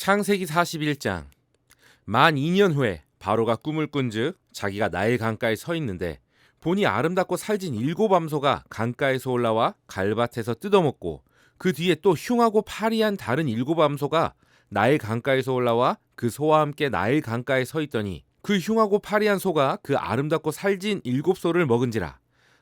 창세기 41장. 만 2년 후에 바로가 꿈을 꾼즉 자기가 나일 강가에 서 있는데 보니 아름답고 살진 7암소가 강가에서 올라와 갈밭에서 뜯어먹고 그 뒤에 또 흉하고 파리한 다른 7암소가 나일 강가에서 올라와 그 소와 함께 나일 강가에 서 있더니 그 흉하고 파리한 소가 그 아름답고 살진 7소를 먹은지라.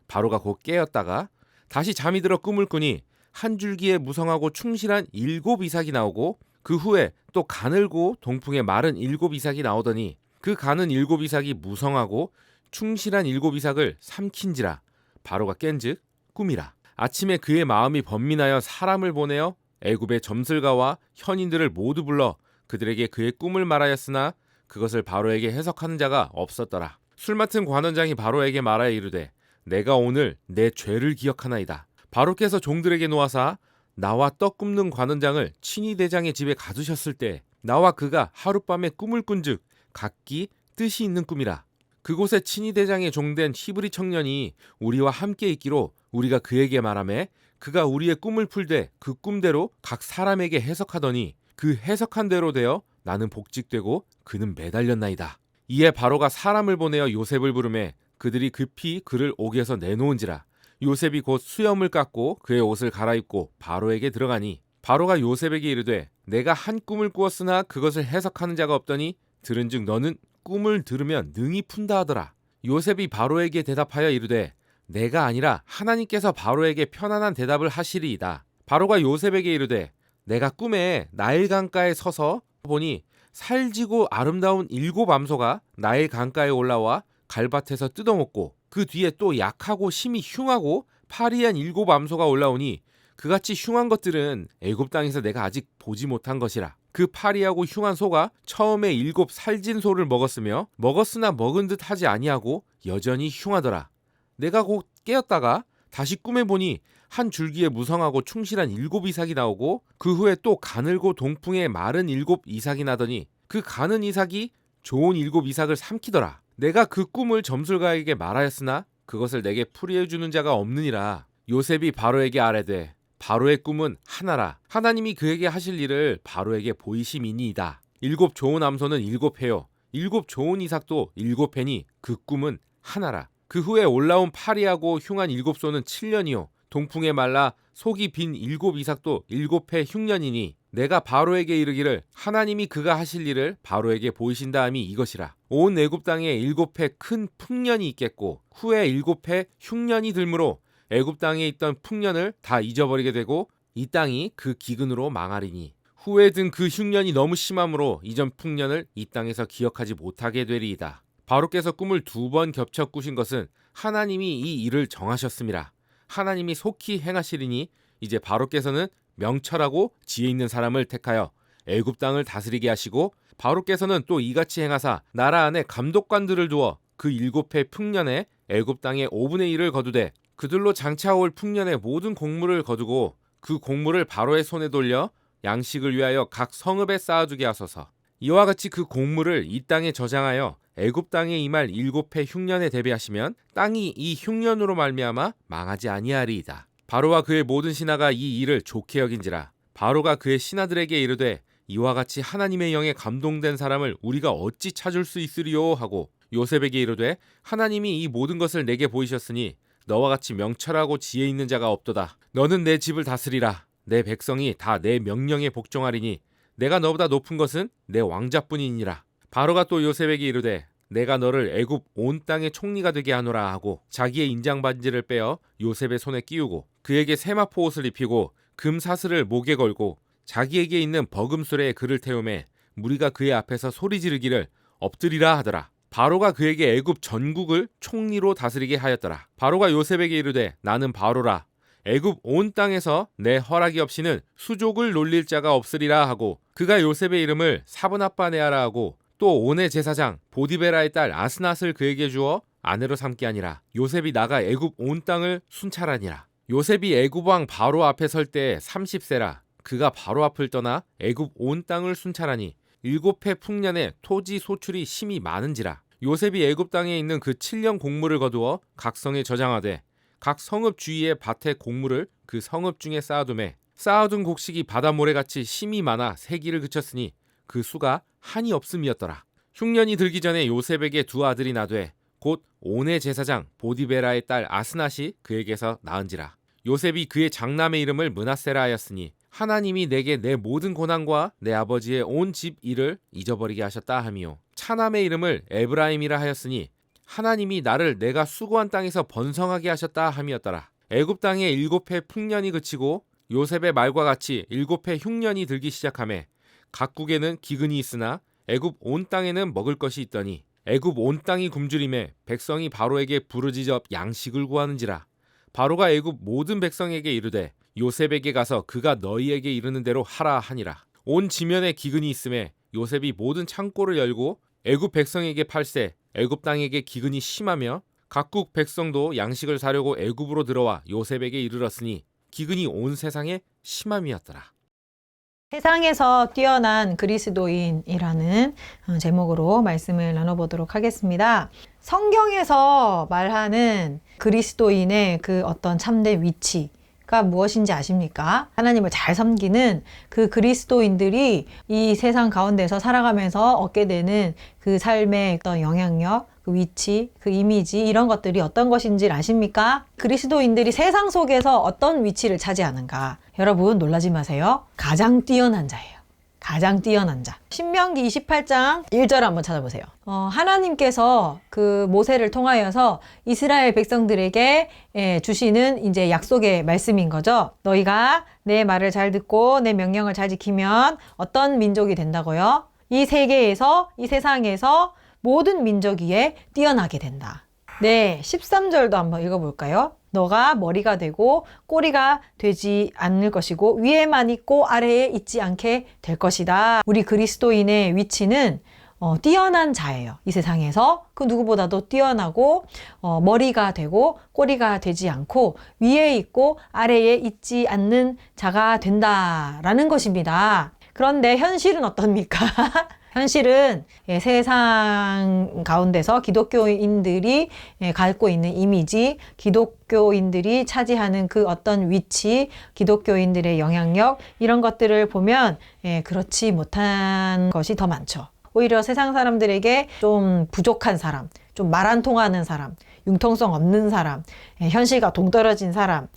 바로가 곧 깨었다가 다시 잠이 들어 꿈을 꾸니 한 줄기에 무성하고 충실한 7이삭이 나오고 그 후에 또 가늘고 동풍에 마른 7이삭이 나오더니 그 가는 7이삭이 무성하고 충실한 7이삭을 삼킨지라. 바로가 깬즉 꿈이라. 아침에 그의 마음이 번민하여 사람을 보내어 애굽의 점술가와 현인들을 모두 불러 그들에게 그의 꿈을 말하였으나 그것을 바로에게 해석하는 자가 없었더라. 술 맡은 관원장이 바로에게 말하여 이르되 내가 오늘 내 죄를 기억하나이다. 바로께서 종들에게 놓아사 나와 떡 굽는 관원장을 친위 대장의 집에 가두셨을 때 나와 그가 하룻밤에 꿈을 꾼즉 각기 뜻이 있는 꿈이라. 그곳에 친위 대장의 종된 히브리 청년이 우리와 함께 있기로 우리가 그에게 말하매 그가 우리의 꿈을 풀되 그 꿈대로 각 사람에게 해석하더니 그 해석한 대로 되어 나는 복직되고 그는 매달렸나이다. 이에 바로가 사람을 보내어 요셉을 부르매 그들이 급히 그를 옥에서 내놓은지라. 요셉이 곧 수염을 깎고 그의 옷을 갈아입고 바로에게 들어가니 바로가 요셉에게 이르되 내가 한 꿈을 꾸었으나 그것을 해석하는 자가 없더니 들은즉 너는 꿈을 들으면 능히 푼다 하더라. 요셉이 바로에게 대답하여 이르되 내가 아니라 하나님께서 바로에게 편안한 대답을 하시리이다. 바로가 요셉에게 이르되 내가 꿈에 나일 강가에 서서 보니 살지고 아름다운 7암소가 나일 강가에 올라와 갈밭에서 뜯어먹고 그 뒤에 또 약하고 심히 흉하고 파리한 7암소가 올라오니 그같이 흉한 것들은 애굽 땅에서 내가 아직 보지 못한 것이라. 그 파리하고 흉한 소가 처음에 7 살진 소를 먹었으며 먹었으나 먹은 듯 하지 아니하고 여전히 흉하더라. 내가 곧 깨었다가 다시 꿈에 보니 한 줄기에 무성하고 충실한 7이삭이 나오고 그 후에 또 가늘고 동풍에 마른 7이삭이 나더니 그 가는 이삭이 좋은 7이삭을 삼키더라. 내가 그 꿈을 점술가에게 말하였으나 그것을 내게 풀이해 주는 자가 없느니라. 요셉이 바로에게 아뢰되 바로의 꿈은 하나라. 하나님이 그에게 하실 일을 바로에게 보이심이니이다. 7 좋은 암소는 7회요 7 좋은 이삭도 7회니 그 꿈은 하나라. 그 후에 올라온 파리하고 흉한 7소는 7년이요 동풍에 말라 속이 빈 7이삭도 7회 흉년이니 내가 바로에게 이르기를 하나님이 그가 하실 일을 바로에게 보이신다 함이 이것이라. 온 애굽 땅에 7회 큰 풍년이 있겠고 후에 7회 흉년이 들므로 애굽 땅에 있던 풍년을 다 잊어버리게 되고 이 땅이 그 기근으로 망하리니 후에 든 그 흉년이 너무 심함으로 이전 풍년을 이 땅에서 기억하지 못하게 되리이다. 바로께서 꿈을 2번 겹쳐 꾸신 것은 하나님이 이 일을 정하셨음이라. 하나님이 속히 행하시리니 이제 바로께서는 명철하고 지혜 있는 사람을 택하여 애굽 땅을 다스리게 하시고 바로께서는 또 이같이 행하사 나라 안에 감독관들을 두어 그 7회 풍년에 애굽 땅의 5분의 1을 거두되 그들로 장차올 풍년의 모든 곡물을 거두고 그 곡물을 바로의 손에 돌려 양식을 위하여 각 성읍에 쌓아두게 하소서. 이와 같이 그 곡물을 이 땅에 저장하여 애굽 땅에 임할 7회 흉년에 대비하시면 땅이 이 흉년으로 말미암아 망하지 아니하리이다. 바로와 그의 모든 신하가 이 일을 좋게 여긴지라. 바로가 그의 신하들에게 이르되 이와 같이 하나님의 영에 감동된 사람을 우리가 어찌 찾을 수 있으리요 하고 요셉에게 이르되 하나님이 이 모든 것을 내게 보이셨으니 너와 같이 명철하고 지혜 있는 자가 없도다. 너는 내 집을 다스리라. 내 백성이 다 내 명령에 복종하리니 내가 너보다 높은 것은 내 왕자뿐이니라. 바로가 또 요셉에게 이르되 내가 너를 애굽 온 땅의 총리가 되게 하노라 하고 자기의 인장 반지를 빼어 요셉의 손에 끼우고 그에게 세마포 옷을 입히고 금 사슬을 목에 걸고 자기에게 있는 버금술에 그를 태우매 무리가 그의 앞에서 소리 지르기를 엎드리라 하더라. 바로가 그에게 애굽 전국을 총리로 다스리게 하였더라. 바로가 요셉에게 이르되 나는 바로라. 애굽 온 땅에서 내 허락이 없이는 수족을 놀릴 자가 없으리라 하고 그가 요셉의 이름을 사브낫바네아라 하고 또 온의 제사장 보디베라의 딸 아스낫을 그에게 주어 아내로 삼게 하니라. 요셉이 나가 애굽 온 땅을 순찰하니라. 요셉이 애굽 왕 바로 앞에 설 때 30세라. 그가 바로 앞을 떠나 애굽 온 땅을 순찰하니 7회 풍년에 토지 소출이 심히 많은지라. 요셉이 애굽 땅에 있는 그 7년 곡물을 거두어 각 성에 저장하되 각 성읍 주위의 밭에 곡물을 그 성읍 중에 쌓아두매 쌓아둔 곡식이 바다 모래같이 심이 많아 세기를 그쳤으니 그 수가 한이 없음이었더라. 흉년이 들기 전에 요셉에게 두 아들이 나되 곧 온의 제사장 보디베라의 딸 아스낫이 그에게서 낳은지라. 요셉이 그의 장남의 이름을 므낫세라 하였으니 하나님이 내게 내 모든 고난과 내 아버지의 온 집 일을 잊어버리게 하셨다 하미요. 차남의 이름을 에브라임이라 하였으니 하나님이 나를 내가 수고한 땅에서 번성하게 하셨다 함이었더라. 애굽 땅에 7해 풍년이 그치고 요셉의 말과 같이 7해 흉년이 들기 시작하매 각국에는 기근이 있으나 애굽 온 땅에는 먹을 것이 있더니 애굽 온 땅이 굶주림에 백성이 바로에게 부르짖어 양식을 구하는지라. 바로가 애굽 모든 백성에게 이르되 요셉에게 가서 그가 너희에게 이르는 대로 하라 하니라. 온 지면에 기근이 있음에 요셉이 모든 창고를 열고 애굽 백성에게 팔세 애굽 땅에게 기근이 심하며 각국 백성도 양식을 사려고 애굽으로 들어와 요셉에게 이르렀으니 기근이 온 세상에 심함이었더라. 세상에서 뛰어난 그리스도인이라는 제목으로 말씀을 나눠보도록 하겠습니다. 성경에서 말하는 그리스도인의 그 어떤 참된 위치가 무엇인지 아십니까? 하나님을 잘 섬기는 그 그리스도인들이 이 세상 가운데서 살아가면서 얻게 되는 그 삶의 어떤 영향력, 그 위치, 그 이미지 이런 것들이 어떤 것인지 아십니까? 그리스도인들이 세상 속에서 어떤 위치를 차지하는가? 여러분 놀라지 마세요. 가장 뛰어난 자예요. 가장 뛰어난 자. 신명기 28장 1절 한번 찾아보세요. 하나님께서 그 모세를 통하여서 이스라엘 백성들에게 주시는 이제 약속의 말씀인 거죠. 너희가 내 말을 잘 듣고 내 명령을 잘 지키면 어떤 민족이 된다고요? 이 세계에서, 이 세상에서 모든 민족 위에 뛰어나게 된다. 네, 13절도 한번 읽어볼까요? 너가 머리가 되고 꼬리가 되지 않을 것이고 위에만 있고 아래에 있지 않게 될 것이다. 우리 그리스도인의 위치는 뛰어난 자예요. 이 세상에서 그 누구보다도 뛰어나고 머리가 되고 꼬리가 되지 않고 위에 있고 아래에 있지 않는 자가 된다라는 것입니다. 그런데 현실은 어떻습니까? 현실은 세상 가운데서 기독교인들이 갖고 있는 이미지, 기독교인들이 차지하는 그 어떤 위치, 기독교인들의 영향력 이런 것들을 보면 그렇지 못한 것이 더 많죠. 오히려 세상 사람들에게 좀 부족한 사람, 좀 말 안 통하는 사람, 융통성 없는 사람, 현실과 동떨어진 사람,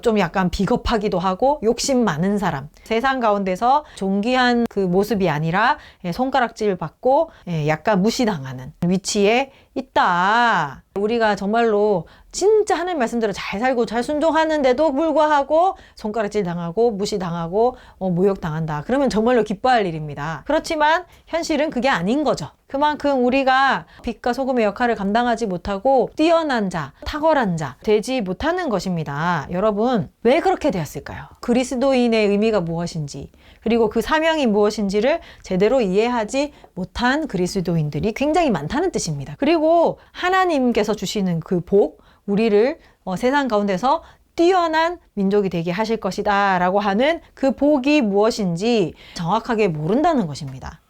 좀 약간 비겁하기도 하고 욕심 많은 사람, 세상 가운데서 존귀한 그 모습이 아니라 손가락질 받고 약간 무시당하는 위치에 있다. 우리가 정말로 진짜 하나님 말씀대로 잘 살고 잘 순종하는데도 불구하고 손가락질 당하고 무시당하고 모욕당한다. 그러면 정말로 기뻐할 일입니다. 그렇지만 현실은 그게 아닌 거죠. 그만큼 우리가 빛과 소금의 역할을 감당하지 못하고 뛰어난 자, 탁월한 자 되지 못하는 것입니다. 여러분, 왜 그렇게 되었을까요? 그리스도인의 의미가 무엇인지, 그리고 그 사명이 무엇인지를 제대로 이해하지 못한 그리스도인들이 굉장히 많다는 뜻입니다. 그리고 하나님께서 주시는 그 복, 우리를 세상 가운데서 뛰어난 민족이 되게 하실 것이다 라고 하는 그 복이 무엇인지 정확하게 모른다는 것입니다.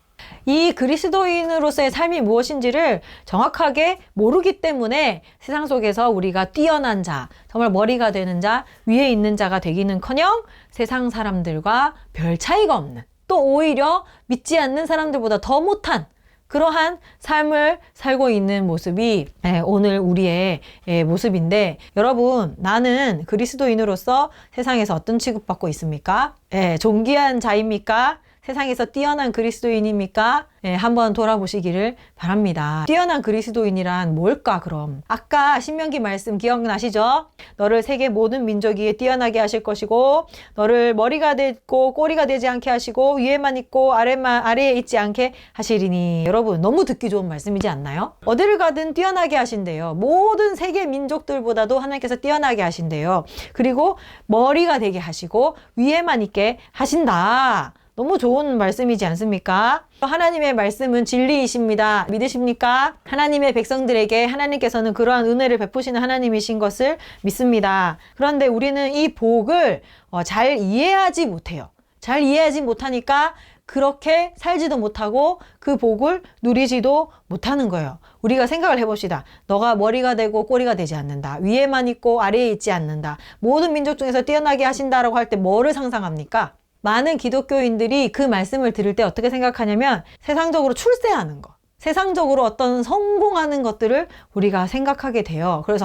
이 그리스도인으로서의 삶이 무엇인지를 정확하게 모르기 때문에 세상 속에서 우리가 뛰어난 자, 정말 머리가 되는 자, 위에 있는 자가 되기는커녕 세상 사람들과 별 차이가 없는, 또 오히려 믿지 않는 사람들보다 더 못한 그러한 삶을 살고 있는 모습이 오늘 우리의 모습인데, 여러분, 나는 그리스도인으로서 세상에서 어떤 취급받고 있습니까? 존귀한 자입니까? 세상에서 뛰어난 그리스도인입니까? 한번 돌아보시기를 바랍니다. 뛰어난 그리스도인이란 뭘까 그럼? 아까 신명기 말씀 기억나시죠? 너를 세계 모든 민족 위에 뛰어나게 하실 것이고 너를 머리가 되고 꼬리가 되지 않게 하시고 위에만 있고 아래에 있지 않게 하시리니. 여러분, 너무 듣기 좋은 말씀이지 않나요? 어디를 가든 뛰어나게 하신대요. 모든 세계 민족들보다도 하나님께서 뛰어나게 하신대요. 그리고 머리가 되게 하시고 위에만 있게 하신다. 너무 좋은 말씀이지 않습니까? 하나님의 말씀은 진리이십니다. 믿으십니까? 하나님의 백성들에게 하나님께서는 그러한 은혜를 베푸시는 하나님이신 것을 믿습니다. 그런데 우리는 이 복을 잘 이해하지 못해요. 잘 이해하지 못하니까 그렇게 살지도 못하고 그 복을 누리지도 못하는 거예요. 우리가 생각을 해봅시다. 너가 머리가 되고 꼬리가 되지 않는다. 위에만 있고 아래에 있지 않는다. 모든 민족 중에서 뛰어나게 하신다라고 할 때 뭐를 상상합니까? 많은 기독교인들이 그 말씀을 들을 때 어떻게 생각하냐면 세상적으로 출세하는 거, 세상적으로 어떤 성공하는 것들을 우리가 생각하게 돼요. 그래서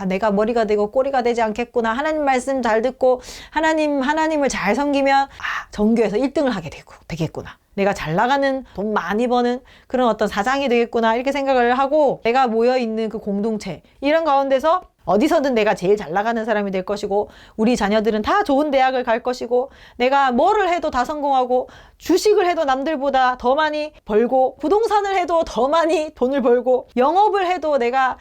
내가 머리가 되고 꼬리가 되지 않겠구나. 하나님 말씀 잘 듣고 하나님을 잘 섬기면 전교에서 1등을 하게 되겠구나. 내가 잘 나가는, 돈 많이 버는 그런 어떤 사장이 되겠구나. 이렇게 생각을 하고 내가 모여있는 그 공동체, 이런 가운데서 어디서든 내가 제일 잘 나가는 사람이 될 것이고, 우리 자녀들은 다 좋은 대학을 갈 것이고, 내가 뭐를 해도 다 성공하고, 주식을 해도 남들보다 더 많이 벌고, 부동산을 해도 더 많이 돈을 벌고, 영업을 해도 내가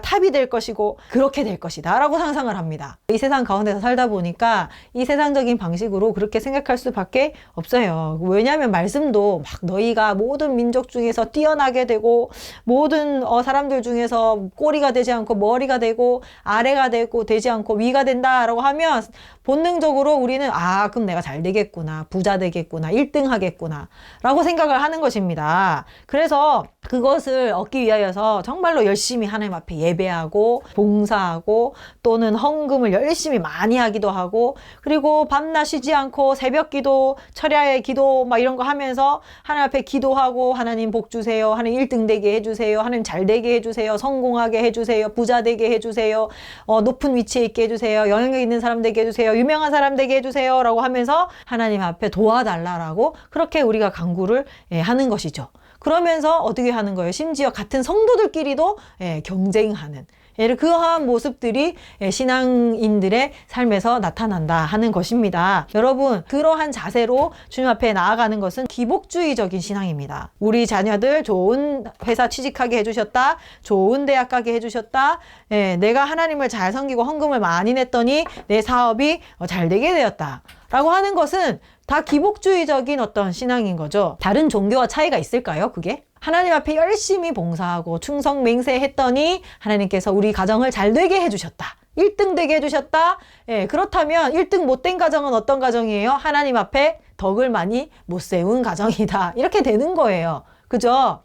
탑이 될 것이고, 그렇게 될 것이다 라고 상상을 합니다. 이 세상 가운데서 살다 보니까 이 세상적인 방식으로 그렇게 생각할 수밖에 없어요. 왜냐하면 말씀도 막 너희가 모든 민족 중에서 뛰어나게 되고, 모든 사람들 중에서 꼬리가 되지 않고 머리가 되고 아래가 되지 않고 위가 된다라고 하면 본능적으로 우리는 그럼 내가 잘 되겠구나, 부자 되겠구나, 1등 하겠구나 라고 생각을 하는 것입니다. 그래서 그것을 얻기 위하여서 정말로 열심히 하나님 앞에 예배하고 봉사하고, 또는 헌금을 열심히 많이 하기도 하고, 그리고 밤낮 쉬지 않고 새벽 기도, 철야의 기도 막 이런 거 하면서 하나님 앞에 기도하고, 하나님 복 주세요, 하나님 1등 되게 해주세요, 하나님 잘 되게 해주세요, 성공하게 해주세요, 부자 되게 해주세요, 높은 위치에 있게 해주세요, 영향력 있는 사람 되게 해주세요, 유명한 사람 되게 해주세요 라고 하면서 하나님 앞에 도와달라라고 그렇게 우리가 간구를 하는 것이죠. 그러면서 어떻게 하는 거예요? 심지어 같은 성도들끼리도 경쟁하는, 그러한 모습들이 신앙인들의 삶에서 나타난다 하는 것입니다. 여러분, 그러한 자세로 주님 앞에 나아가는 것은 기복주의적인 신앙입니다. 우리 자녀들 좋은 회사 취직하게 해주셨다, 좋은 대학 가게 해주셨다, 내가 하나님을 잘 섬기고 헌금을 많이 냈더니 내 사업이 잘 되게 되었다 라고 하는 것은 다 기복주의적인 어떤 신앙인 거죠. 다른 종교와 차이가 있을까요, 그게? 하나님 앞에 열심히 봉사하고 충성 맹세했더니 하나님께서 우리 가정을 잘 되게 해주셨다, 1등 되게 해주셨다. 그렇다면 1등 못된 가정은 어떤 가정이에요? 하나님 앞에 덕을 많이 못 세운 가정이다, 이렇게 되는 거예요. 그죠?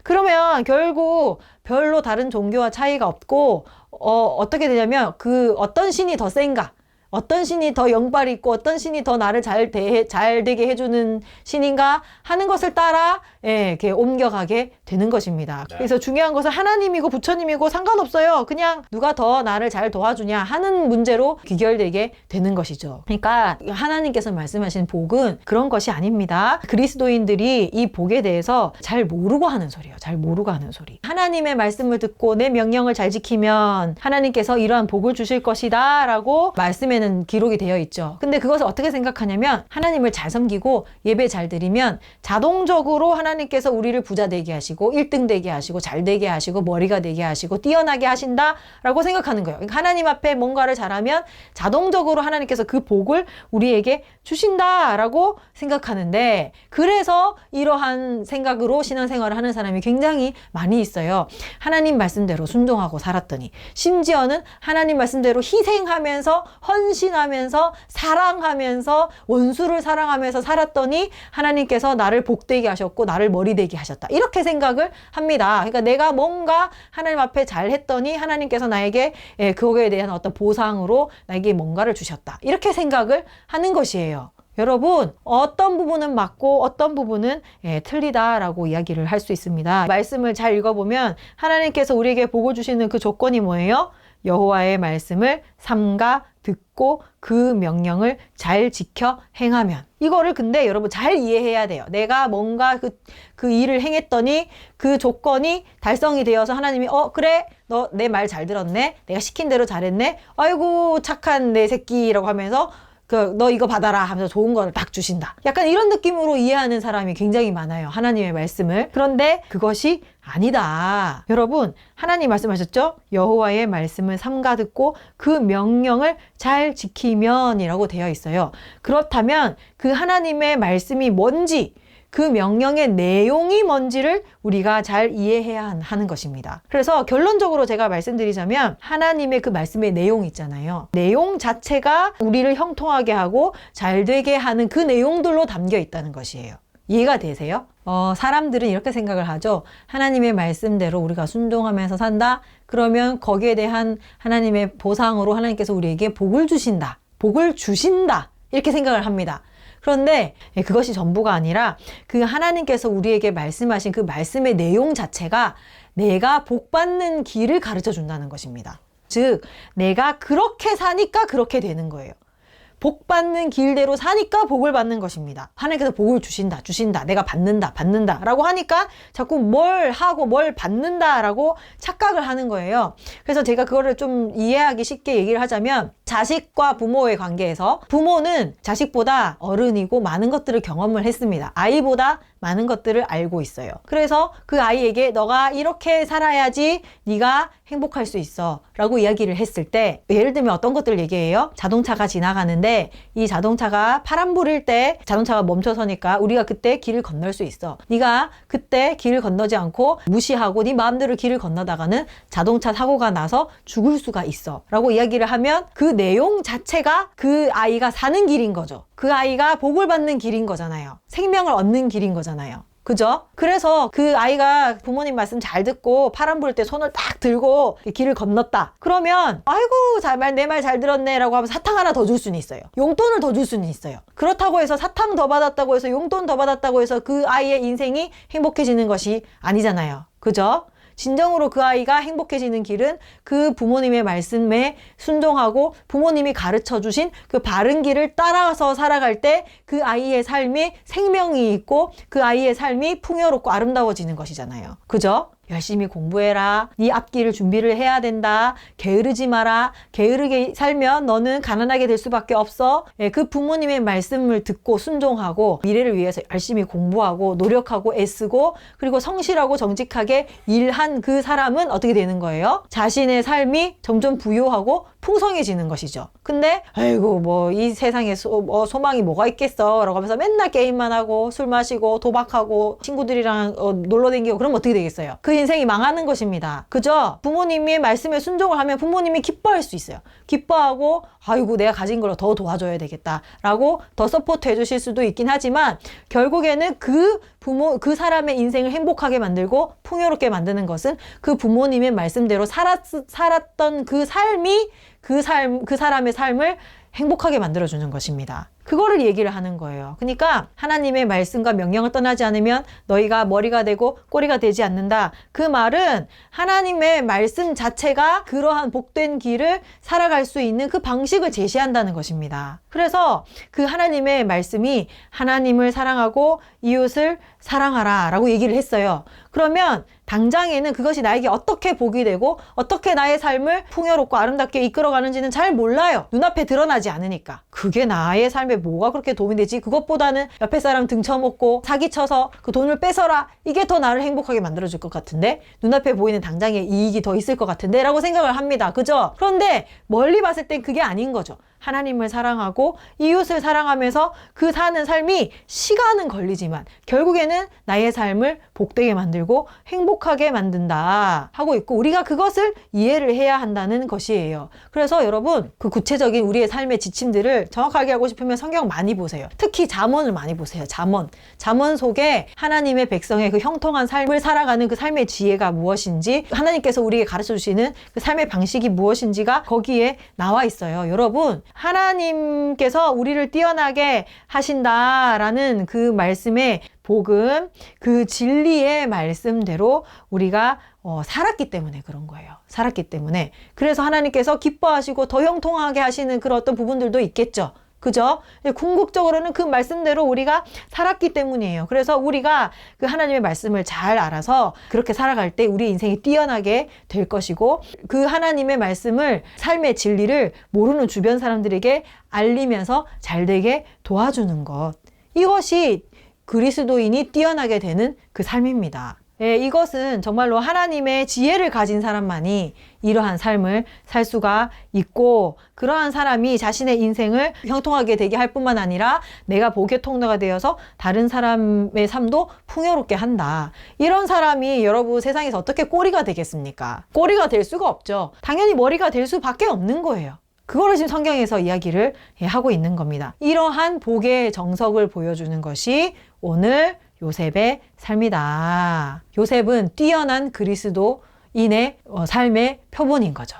그러면 결국 별로 다른 종교와 차이가 없고, 어떻게 되냐면 어떤 신이 더 센가, 어떤 신이 더 영빨이 있고 어떤 신이 더 나를 잘 되게 해주는 신인가 하는 것을 따라 이렇게 옮겨가게 되는 것입니다. 그래서 중요한 것은 하나님이고 부처님이고 상관없어요. 그냥 누가 더 나를 잘 도와주냐 하는 문제로 귀결되게 되는 것이죠. 그러니까 하나님께서 말씀하신 복은 그런 것이 아닙니다. 그리스도인들이 이 복에 대해서 잘 모르고 하는 소리예요. 잘 모르고 하는 소리. 하나님의 말씀을 듣고 내 명령을 잘 지키면 하나님께서 이러한 복을 주실 것이다 라고 말씀에는 기록이 되어 있죠. 근데 그것을 어떻게 생각하냐면, 하나님을 잘 섬기고 예배 잘 드리면 자동적으로 하나님께서 우리를 부자 되게 하시고 1등 되게 하시고 잘 되게 하시고 머리가 되게 하시고 뛰어나게 하신다 라고 생각하는 거예요. 그러니까 하나님 앞에 뭔가를 잘하면 자동적으로 하나님께서 그 복을 우리에게 주신다 라고 생각하는데, 그래서 이러한 생각으로 신앙생활을 하는 사람이 굉장히 많이 있어요. 하나님 말씀대로 순종하고 살았더니, 심지어는 하나님 말씀대로 희생하면서 헌신하면서 사랑하면서 원수를 사랑하면서 살았더니 하나님께서 나를 복되게 하셨고 나를 머리되게 하셨다, 이렇게 생각을 합니다. 그러니까 내가 뭔가 하나님 앞에 잘했더니 하나님께서 나에게 그거에 대한 어떤 보상으로 나에게 뭔가를 주셨다, 이렇게 생각을 하는 것이에요. 여러분, 어떤 부분은 맞고 어떤 부분은 틀리다라고 이야기를 할 수 있습니다. 말씀을 잘 읽어보면 하나님께서 우리에게 복을 주시는 그 조건이 뭐예요? 여호와의 말씀을 삼가 듣고 그 명령을 잘 지켜 행하면. 이거를 근데 여러분 잘 이해해야 돼요. 내가 뭔가 그 일을 행했더니 그 조건이 달성이 되어서 하나님이 그래, 너 내 말 잘 들었네, 내가 시킨 대로 잘했네, 아이고 착한 내 새끼라고 하면서 너 이거 받아라 하면서 좋은 거를 딱 주신다. 약간 이런 느낌으로 이해하는 사람이 굉장히 많아요, 하나님의 말씀을. 그런데 그것이 아니다. 여러분, 하나님 말씀하셨죠? 여호와의 말씀을 삼가 듣고 그 명령을 잘 지키면 이라고 되어 있어요. 그렇다면 그 하나님의 말씀이 뭔지, 그 명령의 내용이 뭔지를 우리가 잘 이해해야 하는 것입니다. 그래서 결론적으로 제가 말씀드리자면, 하나님의 그 말씀의 내용 있잖아요. 내용 자체가 우리를 형통하게 하고 잘 되게 하는 그 내용들로 담겨 있다는 것이에요. 이해가 되세요? 사람들은 이렇게 생각을 하죠. 하나님의 말씀대로 우리가 순종하면서 산다? 그러면 거기에 대한 하나님의 보상으로 하나님께서 우리에게 복을 주신다. 복을 주신다. 이렇게 생각을 합니다. 그런데 그것이 전부가 아니라 그 하나님께서 우리에게 말씀하신 그 말씀의 내용 자체가 내가 복 받는 길을 가르쳐 준다는 것입니다. 즉, 내가 그렇게 사니까 그렇게 되는 거예요. 복 받는 길대로 사니까 복을 받는 것입니다. 하나님께서 복을 주신다, 내가 받는다 라고 하니까 자꾸 뭘 하고 뭘 받는다 라고 착각을 하는 거예요. 그래서 제가 그거를 좀 이해하기 쉽게 얘기를 하자면, 자식과 부모의 관계에서 부모는 자식보다 어른이고 많은 것들을 경험을 했습니다. 아이보다 많은 것들을 알고 있어요. 그래서 그 아이에게 너가 이렇게 살아야지 네가 행복할 수 있어 라고 이야기를 했을 때, 예를 들면 어떤 것들을 얘기해요? 자동차가 지나가는데 이 자동차가 파란불일 때 자동차가 멈춰서니까 우리가 그때 길을 건널 수 있어. 네가 그때 길을 건너지 않고 무시하고 네 마음대로 길을 건너다가는 자동차 사고가 나서 죽을 수가 있어 라고 이야기를 하면, 그 내용 자체가 그 아이가 사는 길인 거죠. 그 아이가 복을 받는 길인 거잖아요. 생명을 얻는 길인 거잖아요. 그죠? 그래서 그 아이가 부모님 말씀 잘 듣고 파란 불 때 손을 딱 들고 길을 건넜다. 그러면 아이고 내 말 잘 들었네 라고 하면 사탕 하나 더 줄 수는 있어요. 용돈을 더 줄 수는 있어요. 그렇다고 해서 사탕 더 받았다고 해서 용돈 더 받았다고 해서 그 아이의 인생이 행복해지는 것이 아니잖아요. 그죠? 진정으로 그 아이가 행복해지는 길은 그 부모님의 말씀에 순종하고 부모님이 가르쳐 주신 그 바른 길을 따라서 살아갈 때 그 아이의 삶이 생명이 있고 그 아이의 삶이 풍요롭고 아름다워지는 것이잖아요. 그죠? 열심히 공부해라. 네 앞길을 준비를 해야 된다. 게으르지 마라. 게으르게 살면 너는 가난하게 될 수밖에 없어. 그 부모님의 말씀을 듣고 순종하고 미래를 위해서 열심히 공부하고 노력하고 애쓰고 그리고 성실하고 정직하게 일한 그 사람은 어떻게 되는 거예요? 자신의 삶이 점점 부유하고 풍성해지는 것이죠. 근데 아이고 뭐 이 세상에 소망이 뭐가 있겠어 라고 하면서 맨날 게임만 하고 술 마시고 도박하고 친구들이랑 놀러 다니고 그러면 어떻게 되겠어요? 그 인생이 망하는 것입니다. 그죠? 부모님의 말씀에 순종을 하면 부모님이 기뻐할 수 있어요. 기뻐하고 아이고 내가 가진 걸 더 도와줘야 되겠다 라고 더 서포트 해주실 수도 있긴 하지만, 결국에는 그 사람의 인생을 행복하게 만들고 풍요롭게 만드는 것은 그 부모님의 말씀대로 살았던 그 삶이 그 사람의 삶을 행복하게 만들어주는 것입니다. 그거를 얘기를 하는 거예요. 그러니까 하나님의 말씀과 명령을 떠나지 않으면 너희가 머리가 되고 꼬리가 되지 않는다. 그 말은 하나님의 말씀 자체가 그러한 복된 길을 살아갈 수 있는 그 방식을 제시한다는 것입니다. 그래서 그 하나님의 말씀이 하나님을 사랑하고 이웃을 사랑하라 라고 얘기를 했어요. 그러면 당장에는 그것이 나에게 어떻게 복이 되고 어떻게 나의 삶을 풍요롭고 아름답게 이끌어가는지는 잘 몰라요. 눈앞에 드러나지 않으니까. 그게 나의 삶에 뭐가 그렇게 도움이 되지? 그것보다는 옆에 사람 등쳐먹고 사기쳐서 그 돈을 뺏어라. 이게 더 나를 행복하게 만들어줄 것 같은데? 눈앞에 보이는 당장의 이익이 더 있을 것 같은데? 라고 생각을 합니다. 그죠? 그런데 멀리 봤을 땐 그게 아닌 거죠. 하나님을 사랑하고 이웃을 사랑하면서 그 사는 삶이 시간은 걸리지만 결국에는 나의 삶을 복되게 만들고 행복하게 만든다 하고 있고, 우리가 그것을 이해를 해야 한다는 것이에요. 그래서 여러분, 그 구체적인 우리의 삶의 지침들을 정확하게 하고 싶으면 성경 많이 보세요. 특히 잠언을 많이 보세요. 잠언 속에 하나님의 백성의 그 형통한 삶을 살아가는 그 삶의 지혜가 무엇인지, 하나님께서 우리에게 가르쳐 주시는 그 삶의 방식이 무엇인지가 거기에 나와 있어요. 여러분, 하나님께서 우리를 뛰어나게 하신다라는 그 말씀의 복음, 그 진리의 말씀대로 우리가 살았기 때문에 그런 거예요. 살았기 때문에. 그래서 하나님께서 기뻐하시고 더 형통하게 하시는 그런 어떤 부분들도 있겠죠. 그죠? 궁극적으로는 그 말씀대로 우리가 살았기 때문이에요. 그래서 우리가 그 하나님의 말씀을 잘 알아서 그렇게 살아갈 때 우리 인생이 뛰어나게 될 것이고, 그 하나님의 말씀을, 삶의 진리를 모르는 주변 사람들에게 알리면서 잘 되게 도와주는 것. 이것이 그리스도인이 뛰어나게 되는 그 삶입니다. 예, 이것은 정말로 하나님의 지혜를 가진 사람만이 이러한 삶을 살 수가 있고, 그러한 사람이 자신의 인생을 형통하게 되게 할 뿐만 아니라 내가 복의 통로가 되어서 다른 사람의 삶도 풍요롭게 한다. 이런 사람이 여러분 세상에서 어떻게 꼬리가 되겠습니까? 꼬리가 될 수가 없죠. 당연히 머리가 될 수밖에 없는 거예요. 그거를 지금 성경에서 이야기를 하고 있는 겁니다. 이러한 복의 정석을 보여주는 것이 오늘 요셉의 삶이다. 요셉은 뛰어난 그리스도인의 삶의 표본인 거죠.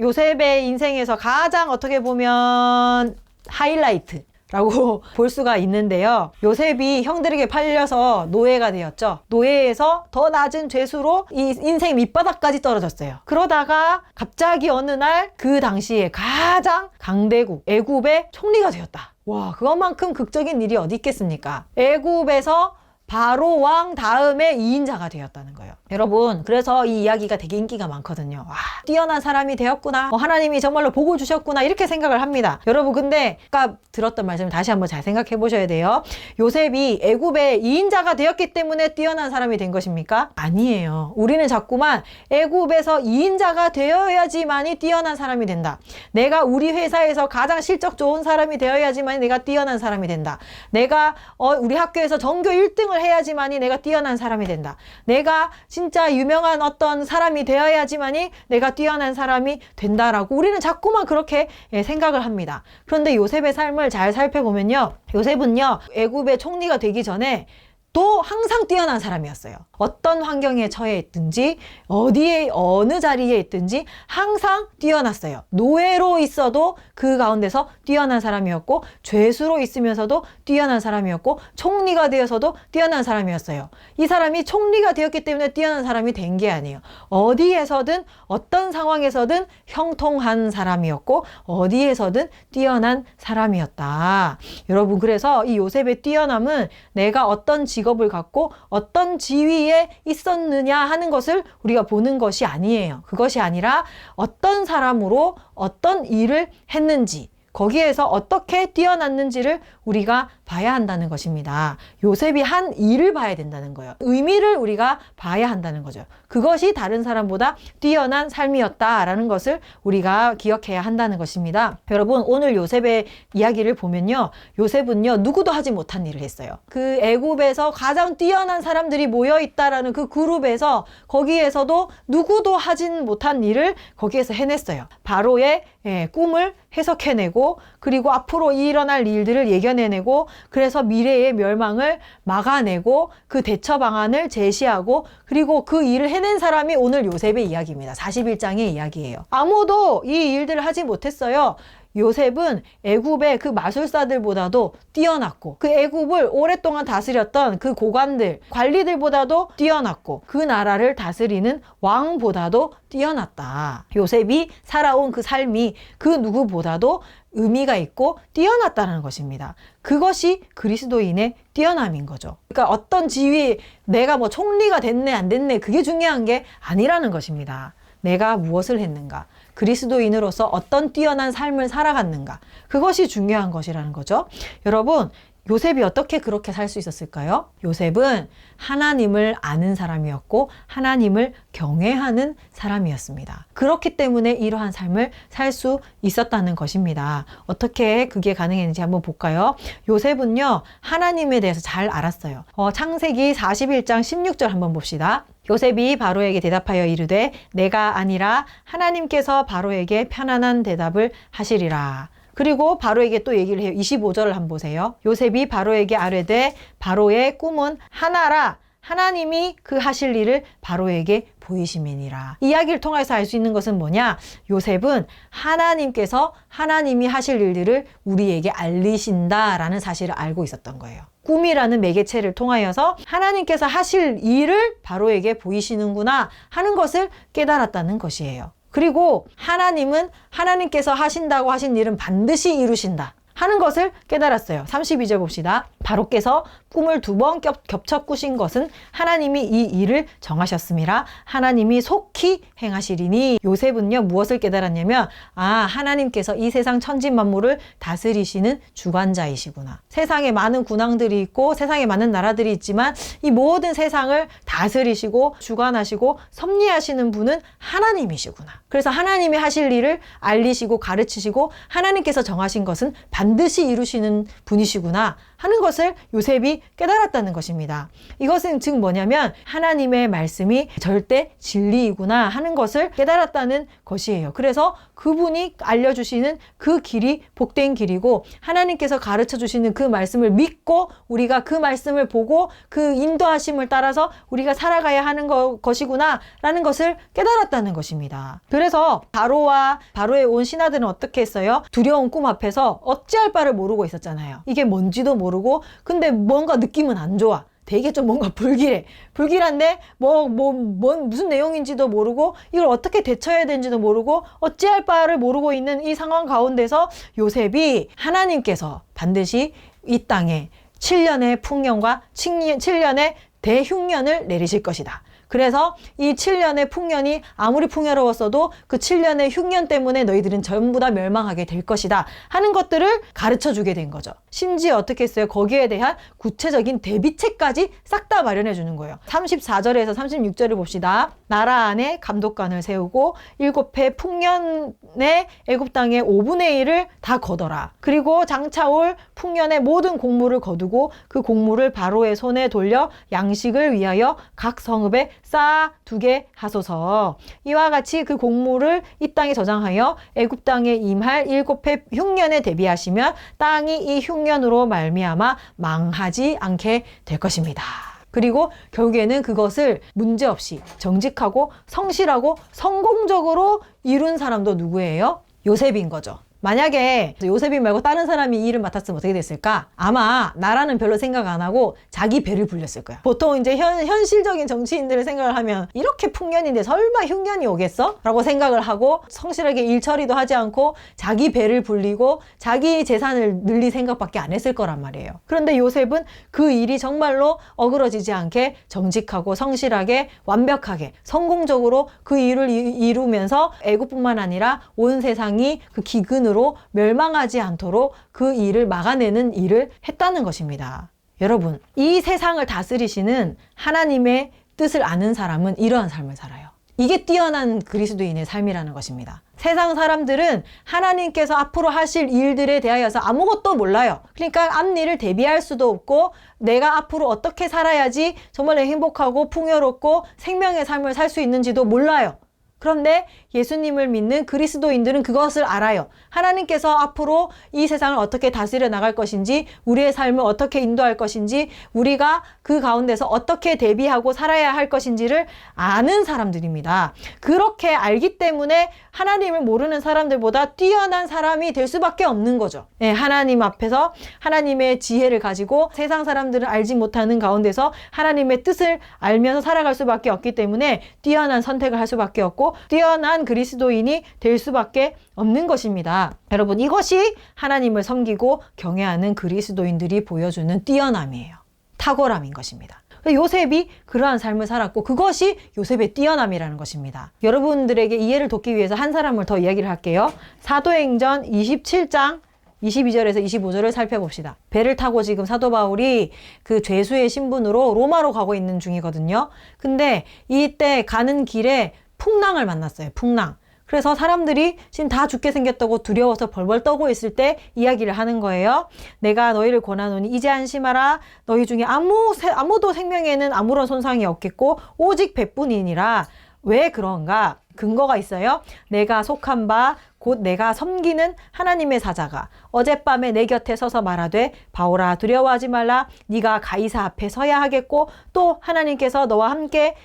요셉의 인생에서 가장 어떻게 보면 하이라이트, 라고 볼 수가 있는데요. 요셉이 형들에게 팔려서 노예가 되었죠. 노예에서 더 낮은 죄수로 이 인생 밑바닥까지 떨어졌어요. 그러다가 갑자기 어느 날 그 당시에 가장 강대국 애굽의 총리가 되었다. 와, 그것만큼 극적인 일이 어디 있겠습니까? 애굽에서 바로 왕 다음에 2인자가 되었다는 거예요. 여러분, 그래서 이 이야기가 되게 인기가 많거든요. 와, 뛰어난 사람이 되었구나. 하나님이 정말로 복을 주셨구나. 이렇게 생각을 합니다. 여러분, 근데 아까 들었던 말씀을 다시 한번 잘 생각해 보셔야 돼요. 요셉이 애굽의 2인자가 되었기 때문에 뛰어난 사람이 된 것입니까? 아니에요. 우리는 자꾸만 애굽에서 2인자가 되어야지만이 뛰어난 사람이 된다. 내가 우리 회사에서 가장 실적 좋은 사람이 되어야지만이 내가 뛰어난 사람이 된다. 내가 우리 학교에서 전교 1등을 해야지만이 내가 뛰어난 사람이 된다. 내가 진짜 유명한 어떤 사람이 되어야지만이 내가 뛰어난 사람이 된다라고 우리는 자꾸만 그렇게 생각을 합니다. 그런데 요셉의 삶을 잘 살펴보면요. 요셉은요, 애굽의 총리가 되기 전에 또 항상 뛰어난 사람이었어요. 어떤 환경에 처해 있든지 어디에 어느 자리에 있든지 항상 뛰어났어요. 노예로 있어도 그 가운데서 뛰어난 사람이었고, 죄수로 있으면서도 뛰어난 사람이었고, 총리가 되어서도 뛰어난 사람이었어요. 이 사람이 총리가 되었기 때문에 뛰어난 사람이 된 게 아니에요. 어디에서든 어떤 상황에서든 형통한 사람이었고, 어디에서든 뛰어난 사람이었다. 여러분, 그래서 이 요셉의 뛰어남은 내가 어떤 직업을 갖고 어떤 지위에 있었느냐 하는 것을 우리가 보는 것이 아니에요. 그것이 아니라 어떤 사람으로 어떤 일을 했는지, 거기에서 어떻게 뛰어났는지를 우리가 봐야 한다는 것입니다. 요셉이 한 일을 봐야 된다는 거예요. 의미를 우리가 봐야 한다는 거죠. 그것이 다른 사람보다 뛰어난 삶이었다라는 것을 우리가 기억해야 한다는 것입니다. 여러분, 오늘 요셉의 이야기를 보면요. 요셉은요, 누구도 하지 못한 일을 했어요. 그 애굽에서 가장 뛰어난 사람들이 모여 있다라는 그 그룹에서 거기에서도 누구도 하진 못한 일을 거기에서 해냈어요. 바로의 꿈을 해석해내고, 그리고 앞으로 일어날 일들을 예견해내고, 그래서 미래의 멸망을 막아내고, 그 대처 방안을 제시하고, 그리고 그 일을 해낸 사람이 오늘 요셉의 이야기입니다. 41장의 이야기예요. 아무도 이 일들을 하지 못했어요. 요셉은 애굽의 그 마술사들보다도 뛰어났고, 그 애굽을 오랫동안 다스렸던 그 고관들, 관리들보다도 뛰어났고, 그 나라를 다스리는 왕보다도 뛰어났다. 요셉이 살아온 그 삶이 그 누구보다도 의미가 있고 뛰어났다는 것입니다. 그것이 그리스도인의 뛰어남인 거죠. 그러니까 어떤 지위, 내가 뭐 총리가 됐네 안 됐네, 그게 중요한 게 아니라는 것입니다. 내가 무엇을 했는가, 그리스도인으로서 어떤 뛰어난 삶을 살아갔는가, 그것이 중요한 것이라는 거죠. 여러분, 요셉이 어떻게 그렇게 살 수 있었을까요? 요셉은 하나님을 아는 사람이었고 하나님을 경외하는 사람이었습니다. 그렇기 때문에 이러한 삶을 살 수 있었다는 것입니다. 어떻게 그게 가능했는지 한번 볼까요? 요셉은요, 하나님에 대해서 잘 알았어요. 창세기 41장 16절 한번 봅시다. 요셉이 바로에게 대답하여 이르되 내가 아니라 하나님께서 바로에게 편안한 대답을 하시리라. 그리고 바로에게 또 얘기를 해요. 25절을 한번 보세요. 요셉이 바로에게 아뢰되 바로의 꿈은 하나라. 하나님이 그 하실 일을 바로에게 보이심이니라. 이야기를 통해서 알 수 있는 것은 뭐냐? 요셉은 하나님께서 하나님이 하실 일들을 우리에게 알리신다라는 사실을 알고 있었던 거예요. 꿈이라는 매개체를 통하여서 하나님께서 하실 일을 바로에게 보이시는구나 하는 것을 깨달았다는 것이에요. 그리고 하나님은 하나님께서 하신다고 하신 일은 반드시 이루신다 하는 것을 깨달았어요. 32절 봅시다. 바로께서 꿈을 2번 겹쳐 꾸신 것은 하나님이 이 일을 정하셨음이라. 하나님이 속히 행하시리니. 요셉은요, 무엇을 깨달았냐면, 하나님께서 이 세상 천지만물을 다스리시는 주관자이시구나. 세상에 많은 군왕들이 있고 세상에 많은 나라들이 있지만 이 모든 세상을 다스리시고 주관하시고 섭리하시는 분은 하나님이시구나. 그래서 하나님이 하실 일을 알리시고 가르치시고 하나님께서 정하신 것은 반드시 이루시는 분이시구나 하는 것을 요셉이 깨달았다는 것입니다. 이것은 즉 뭐냐면 하나님의 말씀이 절대 진리이구나 하는 것을 깨달았다는 것이에요. 그래서 그분이 알려주시는 그 길이 복된 길이고 하나님께서 가르쳐 주시는 그 말씀을 믿고 우리가 그 말씀을 보고 그 인도하심을 따라서 우리가 살아가야 하는 것이구나 라는 것을 깨달았다는 것입니다. 그래서 바로와 바로의 온 신하들은 어떻게 했어요? 두려운 꿈 앞에서 어찌할 바를 모르고 있었잖아요. 이게 뭔지도 모르고 근데 뭔가 느낌은 안 좋아. 되게 좀 뭔가 불길한데 무슨 내용인지도 모르고 이걸 어떻게 대처해야 되는지도 모르고 어찌할 바를 모르고 있는 이 상황 가운데서 요셉이 하나님께서 반드시 이 땅에 7년의 풍년과 7년의 대흉년을 내리실 것이다. 그래서 이 7년의 풍년이 아무리 풍요로웠어도 그 7년의 흉년 때문에 너희들은 전부 다 멸망하게 될 것이다 하는 것들을 가르쳐 주게 된 거죠. 심지어 어떻게 했어요? 거기에 대한 구체적인 대비책까지 싹 다 마련해 주는 거예요. 34절에서 36절을 봅시다. 나라 안에 감독관을 세우고 7해 풍년의 애굽 땅의 5분의 1을 다 거둬라. 그리고 장차 올 풍년의 모든 곡물을 거두고 그 곡물을 바로의 손에 돌려 양식을 위하여 각 성읍에 쌓아두게 하소서. 이와 같이 그 곡물을 이 땅에 저장하여 애굽 땅에 임할 7해 흉년에 대비하시면 땅이 이 흉년으로 말미암아 망하지 않게 될 것입니다. 그리고 결국에는 그것을 문제없이 정직하고 성실하고 성공적으로 이룬 사람도 누구예요? 요셉인 거죠. 만약에 요셉이 말고 다른 사람이 이 일을 맡았으면 어떻게 됐을까? 아마 나라는 별로 생각 안 하고 자기 배를 불렸을 거야. 보통 이제 현실적인 정치인들의 생각을 하면 이렇게 풍년인데 설마 흉년이 오겠어? 라고 생각을 하고 성실하게 일 처리도 하지 않고 자기 배를 불리고 자기 재산을 늘릴 생각밖에 안 했을 거란 말이에요. 그런데 요셉은 그 일이 정말로 어그러지지 않게 정직하고 성실하게 완벽하게 성공적으로 그 일을 이루면서 애굽뿐만 아니라 온 세상이 그 기근으로 멸망하지 않도록 그 일을 막아내는 일을 했다는 것입니다. 여러분, 이 세상을 다스리시는 하나님의 뜻을 아는 사람은 이러한 삶을 살아요. 이게 뛰어난 그리스도인의 삶이라는 것입니다. 세상 사람들은 하나님께서 앞으로 하실 일들에 대하여서 아무것도 몰라요. 그러니까 앞일을 대비할 수도 없고 내가 앞으로 어떻게 살아야지 정말 행복하고 풍요롭고 생명의 삶을 살 수 있는지도 몰라요. 그런데 예수님을 믿는 그리스도인들은 그것을 알아요. 하나님께서 앞으로 이 세상을 어떻게 다스려 나갈 것인지, 우리의 삶을 어떻게 인도할 것인지, 우리가 그 가운데서 어떻게 대비하고 살아야 할 것인지를 아는 사람들입니다. 그렇게 알기 때문에 하나님을 모르는 사람들보다 뛰어난 사람이 될 수밖에 없는 거죠. 네, 하나님 앞에서 하나님의 지혜를 가지고 세상 사람들은 알지 못하는 가운데서 하나님의 뜻을 알면서 살아갈 수밖에 없기 때문에 뛰어난 선택을 할 수밖에 없고 뛰어난 그리스도인이 될 수밖에 없는 것입니다. 여러분, 이것이 하나님을 섬기고 경외하는 그리스도인들이 보여주는 뛰어남이에요. 탁월함인 것입니다. 요셉이 그러한 삶을 살았고 그것이 요셉의 뛰어남이라는 것입니다. 여러분들에게 이해를 돕기 위해서 한 사람을 더 이야기를 할게요. 사도행전 27장 22절에서 25절을 살펴봅시다. 배를 타고 지금 사도 바울이 그 죄수의 신분으로 로마로 가고 있는 중이거든요. 근데 이때 가는 길에 풍랑을 만났어요. 풍랑. 그래서 사람들이 지금 다 죽게 생겼다고 두려워서 벌벌 떠고 있을 때 이야기를 하는 거예요. 내가 너희를 권하노니 이제 안심하라. 너희 중에 아무도 생명에는 아무런 손상이 없겠고 오직 배뿐이니라. 왜 그런가? 근거가 있어요. 내가 속한 바 곧 내가 섬기는 하나님의 사자가 어젯밤에 내 곁에 서서 말하되 바울아 두려워하지 말라. 네가 가이사 앞에 서야 하겠고 또 하나님께서 너와 함께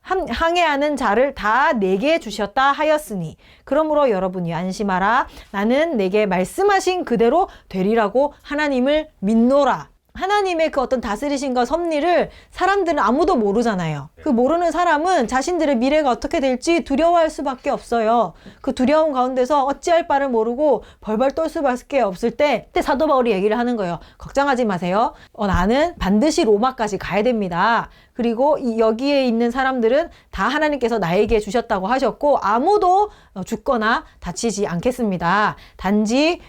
항해하는 자를 다 내게 주셨다 하였으니 그러므로 여러분이 안심하라. 나는 내게 말씀하신 그대로 되리라고 하나님을 믿노라. 하나님의 그 어떤 다스리신과 섭리를 사람들은 아무도 모르잖아요. 그 모르는 사람은 자신들의 미래가 어떻게 될지 두려워할 수밖에 없어요. 그 두려움 가운데서 어찌할 바를 모르고 벌벌 떨 수밖에 없을 때 그때 사도 바울이 얘기를 하는 거예요. 걱정하지 마세요. 나는 반드시 로마까지 가야 됩니다. 그리고 여기에 있는 사람들은 다 하나님께서 나에게 주셨다고 하셨고 아무도 죽거나 다치지 않겠습니다. 단지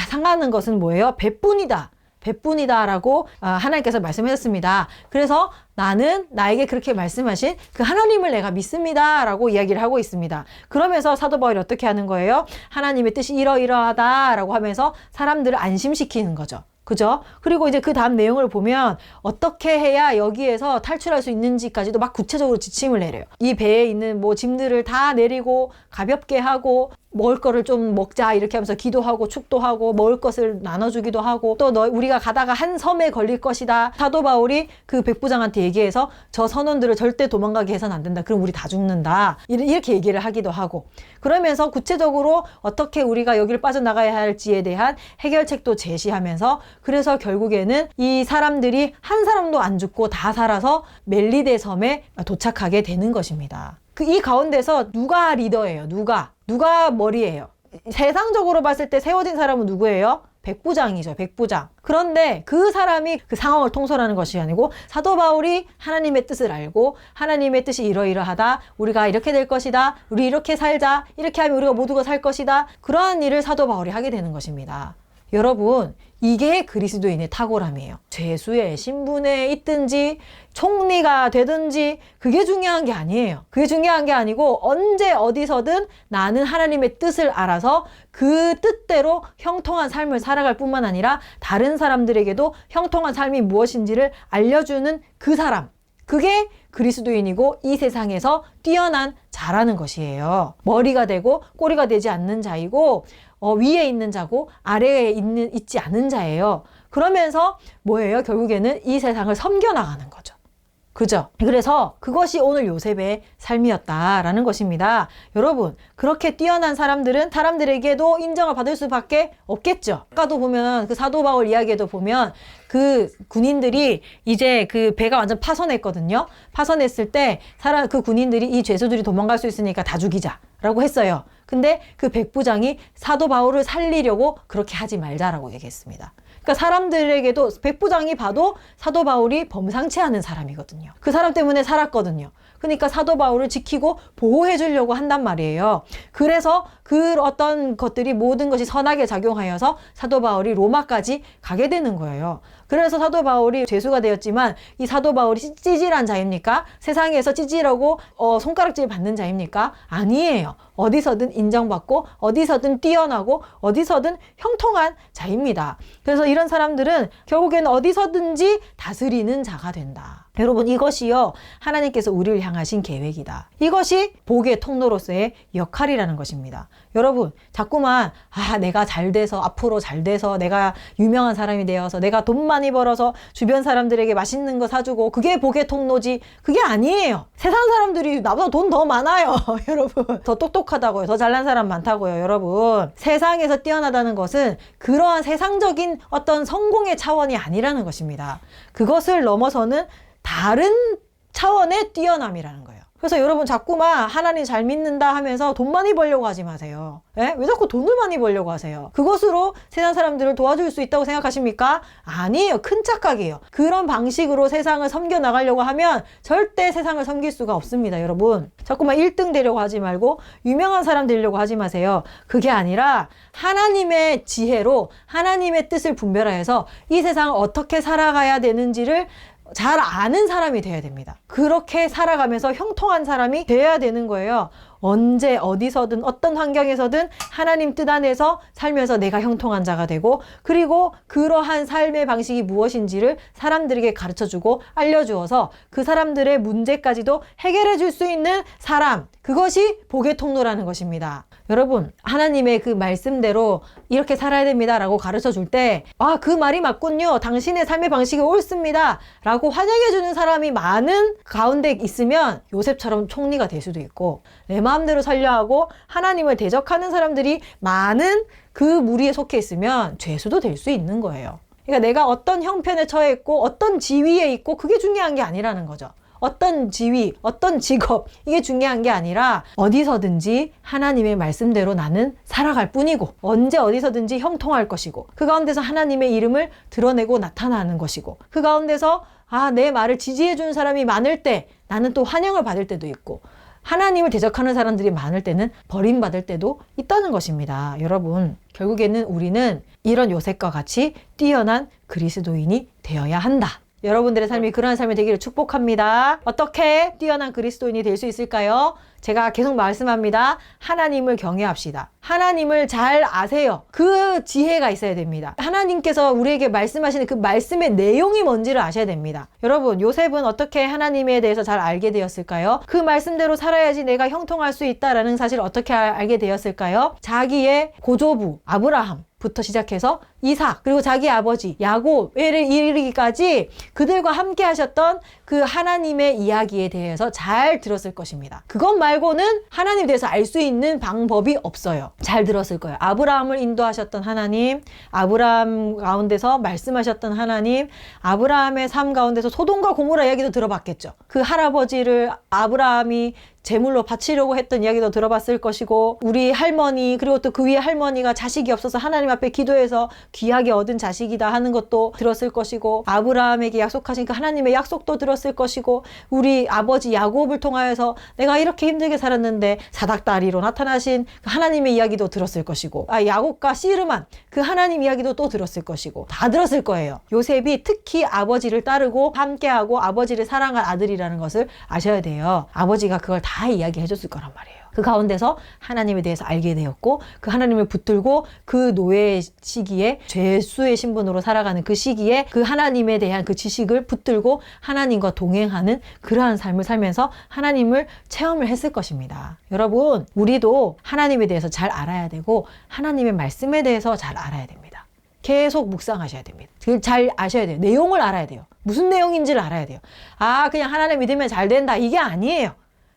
상하는 것은 뭐예요? 배뿐이다. 배뿐이다라고 하나님께서 말씀하셨습니다. 그래서 나는 나에게 그렇게 말씀하신 그 하나님을 내가 믿습니다 라고 이야기를 하고 있습니다. 그러면서 사도 바울이 어떻게 하는 거예요? 하나님의 뜻이 이러이러하다 라고 하면서 사람들을 안심시키는 거죠. 그죠? 그리고 이제 그 다음 내용을 보면 어떻게 해야 여기에서 탈출할 수 있는지까지도 막 구체적으로 지침을 내려요. 이 배에 있는 뭐 짐들을 다 내리고 가볍게 하고 먹을 거를 좀 먹자 이렇게 하면서 기도하고 축도하고 먹을 것을 나눠주기도 하고 또 우리가 가다가 한 섬에 걸릴 것이다. 사도 바울이 그 백부장한테 얘기해서 저 선원들을 절대 도망가게 해서는 안 된다. 그럼 우리 다 죽는다. 이렇게 얘기를 하기도 하고 그러면서 구체적으로 어떻게 우리가 여기를 빠져나가야 할지에 대한 해결책도 제시하면서 그래서 결국에는 이 사람들이 한 사람도 안 죽고 다 살아서 멜리데 섬에 도착하게 되는 것입니다. 이 가운데서 누가 리더예요? 누가 머리예요? 세상적으로 봤을 때 세워진 사람은 누구예요? 백부장이죠. 백부장. 그런데 그 사람이 그 상황을 통솔하는 것이 아니고 사도 바울이 하나님의 뜻을 알고 하나님의 뜻이 이러이러하다. 우리가 이렇게 될 것이다. 우리 이렇게 살자. 이렇게 하면 우리가 모두가 살 것이다. 그러한 일을 사도 바울이 하게 되는 것입니다. 여러분, 이게 그리스도인의 탁월함이에요. 죄수의 신분에 있든지 총리가 되든지 그게 중요한 게 아니에요. 그게 중요한 게 아니고 언제 어디서든 나는 하나님의 뜻을 알아서 그 뜻대로 형통한 삶을 살아갈 뿐만 아니라 다른 사람들에게도 형통한 삶이 무엇인지를 알려주는 그 사람. 그게 그리스도인이고 이 세상에서 뛰어난 자라는 것이에요. 머리가 되고 꼬리가 되지 않는 자이고 위에 있는 자고 아래에 있지 않은 자예요. 그러면서 뭐예요? 결국에는 이 세상을 섬겨나가는 거죠. 그죠? 그래서 그것이 오늘 요셉의 삶이었다라는 것입니다. 여러분, 그렇게 뛰어난 사람들은 사람들에게도 인정을 받을 수밖에 없겠죠. 아까도 보면 그 사도 바울 이야기에도 보면 그 군인들이 이제 그 배가 완전 파손했거든요. 파손했을 때 그 군인들이 이 죄수들이 도망갈 수 있으니까 다 죽이자라고 했어요. 근데 그 백부장이 사도 바울을 살리려고 그렇게 하지 말자라고 얘기했습니다. 그러니까 사람들에게도 백부장이 봐도 사도 바울이 범상치 않은 사람이거든요. 그 사람 때문에 살았거든요. 그러니까 사도 바울을 지키고 보호해 주려고 한단 말이에요. 그래서 그 어떤 것들이 모든 것이 선하게 작용하여서 사도 바울이 로마까지 가게 되는 거예요. 그래서 사도 바울이 죄수가 되었지만 이 사도 바울이 찌질한 자입니까? 세상에서 찌질하고 손가락질 받는 자입니까? 아니에요. 어디서든 인정받고 어디서든 뛰어나고 어디서든 형통한 자입니다. 그래서 이런 사람들은 결국에는 어디서든지 다스리는 자가 된다. 여러분, 이것이요 하나님께서 우리를 향하신 계획이다. 이것이 복의 통로로서의 역할이라는 것입니다. 여러분, 자꾸만 내가 잘 돼서 앞으로 잘 돼서 내가 유명한 사람이 되어서 내가 돈 많이 벌어서 주변 사람들에게 맛있는 거 사주고 그게 복의 통로지, 그게 아니에요. 세상 사람들이 나보다 돈 더 많아요. 여러분, 더 똑똑하다고요. 더 잘난 사람 많다고요. 여러분, 세상에서 뛰어나다는 것은 그러한 세상적인 어떤 성공의 차원이 아니라는 것입니다. 그것을 넘어서는 다른 차원의 뛰어남이라는 거예요. 그래서 여러분, 자꾸만 하나님 잘 믿는다 하면서 돈 많이 벌려고 하지 마세요. 왜 자꾸 돈을 많이 벌려고 하세요? 그것으로 세상 사람들을 도와줄 수 있다고 생각하십니까? 아니에요. 큰 착각이에요. 그런 방식으로 세상을 섬겨나가려고 하면 절대 세상을 섬길 수가 없습니다. 여러분, 자꾸만 1등 되려고 하지 말고 유명한 사람 되려고 하지 마세요. 그게 아니라 하나님의 지혜로 하나님의 뜻을 분별하여서 이 세상을 어떻게 살아가야 되는지를 잘 아는 사람이 돼야 됩니다. 그렇게 살아가면서 형통한 사람이 돼야 되는 거예요. 언제 어디서든 어떤 환경에서든 하나님 뜻 안에서 살면서 내가 형통한 자가 되고, 그리고 그러한 삶의 방식이 무엇인지를 사람들에게 가르쳐주고 알려주어서 그 사람들의 문제까지도 해결해 줄 수 있는 사람, 그것이 복의 통로라는 것입니다. 여러분, 하나님의 그 말씀대로 이렇게 살아야 됩니다 라고 가르쳐 줄 때, 그 말이 맞군요, 당신의 삶의 방식이 옳습니다 라고 환영해 주는 사람이 많은 가운데 있으면 요셉처럼 총리가 될 수도 있고, 내 마음대로 살려 하고 하나님을 대적하는 사람들이 많은 그 무리에 속해 있으면 죄수도 될 수 있는 거예요. 그러니까 내가 어떤 형편에 처해 있고 어떤 지위에 있고 그게 중요한 게 아니라는 거죠. 어떤 지위, 어떤 직업, 이게 중요한 게 아니라 어디서든지 하나님의 말씀대로 나는 살아갈 뿐이고, 언제 어디서든지 형통할 것이고, 그 가운데서 하나님의 이름을 드러내고 나타나는 것이고, 그 가운데서 내 말을 지지해 주는 사람이 많을 때 나는 또 환영을 받을 때도 있고, 하나님을 대적하는 사람들이 많을 때는 버림받을 때도 있다는 것입니다. 여러분, 결국에는 우리는 이런 요셉과 같이 뛰어난 그리스도인이 되어야 한다. 여러분들의 삶이 그러한 삶이 되기를 축복합니다. 어떻게 뛰어난 그리스도인이 될 수 있을까요? 제가 계속 말씀합니다. 하나님을 경외합시다. 하나님을 잘 아세요. 그 지혜가 있어야 됩니다. 하나님께서 우리에게 말씀하시는 그 말씀의 내용이 뭔지를 아셔야 됩니다. 여러분, 요셉은 어떻게 하나님에 대해서 잘 알게 되었을까요? 그 말씀대로 살아야지 내가 형통할 수 있다라는 사실을 어떻게 알게 되었을까요? 자기의 고조부 아브라함 부터 시작해서 이삭, 그리고 자기 아버지 야곱을 이르기까지 그들과 함께 하셨던 그 하나님의 이야기에 대해서 잘 들었을 것입니다. 그것 말고는 하나님에 대해서 알 수 있는 방법이 없어요. 잘 들었을 거예요. 아브라함을 인도하셨던 하나님, 아브라함 가운데서 말씀하셨던 하나님, 아브라함의 삶 가운데서 소돔과 고모라 이야기도 들어봤겠죠. 그 할아버지를 아브라함이 제물로 바치려고 했던 이야기도 들어봤을 것이고, 우리 할머니, 그리고 또 그 위에 할머니가 자식이 없어서 하나님 앞에 기도해서 귀하게 얻은 자식이다 하는 것도 들었을 것이고, 아브라함에게 약속하신 그 하나님의 약속도 들었을 것이고, 우리 아버지 야곱을 통하여서 내가 이렇게 힘들게 살았는데 사닥다리로 나타나신 그 하나님의 이야기도 들었을 것이고, 야곱과 씨름한 그 하나님 이야기도 또 들었을 것이고, 다 들었을 거예요. 요셉이 특히 아버지를 따르고 함께하고 아버지를 사랑한 아들이라는 것을 아셔야 돼요. 아버지가 그걸 다 이야기해 줬을 거란 말이에요. 그 가운데서 하나님에 대해서 알게 되었고, 그 하나님을 붙들고 그 노예 시기에 죄수의 신분으로 살아가는 그 시기에 그 하나님에 대한 그 지식을 붙들고 하나님과 동행하는 그러한 삶을 살면서 하나님을 체험을 했을 것입니다. 여러분, 우리도 하나님에 대해서 잘 알아야 되고 하나님의 말씀에 대해서 잘 알아야 됩니다. 계속 묵상하셔야 됩니다. 잘 아셔야 돼요. 내용을 알아야 돼요. 무슨 내용인지를 알아야 돼요. 그냥 하나님 믿으면 잘 된다, 이게 아니에요.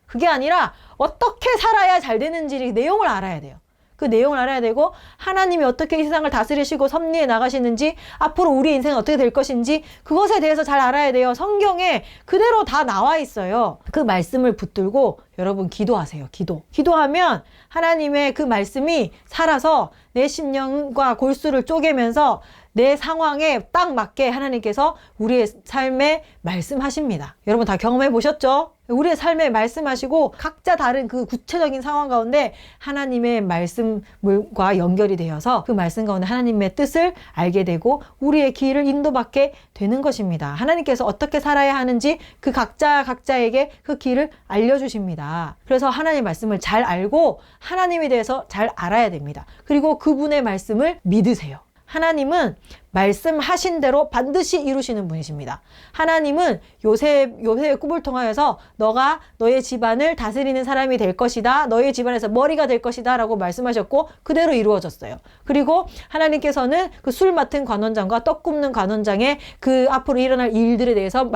그게 아니라 어떻게 살아야 잘 되는지 내용을 알아야 돼요. 그 내용을 알아야 되고, 하나님이 어떻게 이 세상을 다스리시고 섭리해 나가시는지, 앞으로 우리의 인생은 어떻게 될 것인지 그것에 대해서 잘 알아야 돼요. 성경에 그대로 다 나와 있어요. 그 말씀을 붙들고 여러분 기도하세요. 기도하면 하나님의 그 말씀이 살아서 내 심령과 골수를 쪼개면서 내 상황에 딱 맞게 하나님께서 우리의 삶에 말씀하십니다. 여러분 다 경험해 보셨죠? 우리의 삶에 말씀하시고 각자 다른 그 구체적인 상황 가운데 하나님의 말씀과 연결이 되어서 그 말씀 가운데 하나님의 뜻을 알게 되고 우리의 길을 인도받게 되는 것입니다. 하나님께서 어떻게 살아야 하는지 그 각자에게 그 길을 알려주십니다. 그래서 하나님의 말씀을 잘 알고 하나님에 대해서 잘 알아야 됩니다. 그리고 그분의 말씀을 믿으세요. 하나님은 말씀하신 대로 반드시 이루시는 분이십니다. 하나님은 요셉의 꿈을 통하여서 너가 너의 집안을 다스리는 사람이 될 것이다. 너의 집안에서 머리가 될 것이다. 라고 말씀하셨고 그대로 이루어졌어요. 그리고 하나님께서는 그 술 맡은 관원장과 떡 굽는 관원장의 그 앞으로 일어날 일들에 대해서